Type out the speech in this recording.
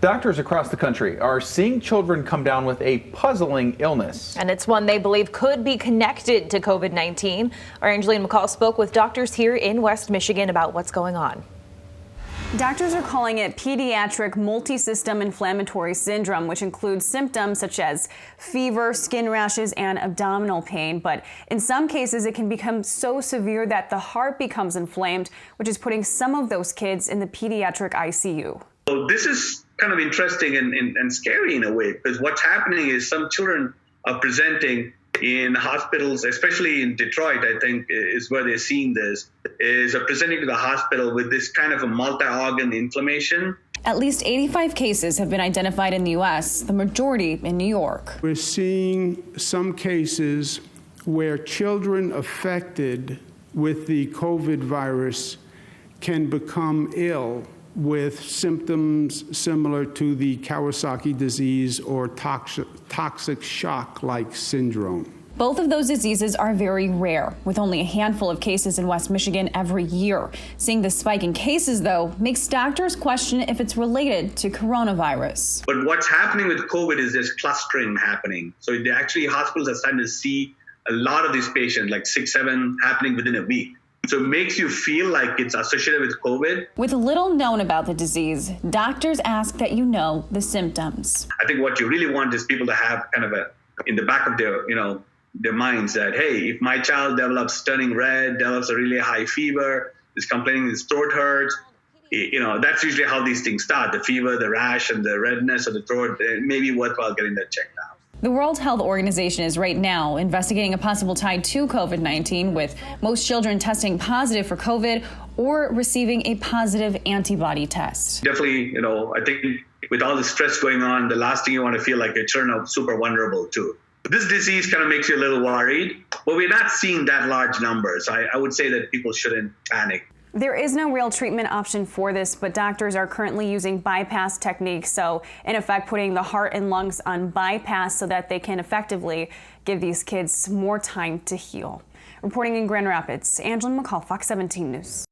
Doctors across the country are seeing children come down with a puzzling illness. And it's one they believe could be connected to COVID-19. Our Angeline McCall spoke with doctors here in West Michigan about what's going on. Doctors are calling it pediatric multisystem inflammatory syndrome, which includes symptoms such as fever, skin rashes, and abdominal pain. But in some cases, it can become so severe that the heart becomes inflamed, which is putting some of those kids in the pediatric ICU. So this is kind of interesting and scary in a way, because what's happening is some children are presenting in hospitals, especially in Detroit, I think is where they're seeing this, is presenting to the hospital with this kind of a multi-organ inflammation. At least 85 cases have been identified in the U.S., the majority in New York. We're seeing some cases where children affected with the COVID virus can become ill with symptoms similar to the Kawasaki disease or toxic shock-like syndrome. Both of those diseases are very rare, with only a handful of cases in West Michigan every year. Seeing the spike in cases, though, makes doctors question if it's related to coronavirus. But what's happening with COVID is there's clustering happening. So hospitals are starting to see a lot of these patients, like 6, 7, happening within a week. So it makes you feel like it's associated with COVID. With little known about the disease, doctors ask that you know the symptoms. I think what you really want is people to have kind of in the back of their minds that, hey, if my child develops turning red, develops a really high fever, is complaining his throat hurts, that's usually how these things start. The fever, the rash, and the redness of the throat, it may be worthwhile getting that checked out. The World Health Organization is right now investigating a possible tie to COVID-19, with most children testing positive for COVID or receiving a positive antibody test. Definitely, I think with all the stress going on, the last thing you want to feel like your children are super vulnerable to. This disease kind of makes you a little worried, but we're not seeing that large numbers. I would say that people shouldn't panic. There is no real treatment option for this, but doctors are currently using bypass techniques. So in effect, putting the heart and lungs on bypass so that they can effectively give these kids more time to heal. Reporting in Grand Rapids, Angeline McCall, Fox 17 News.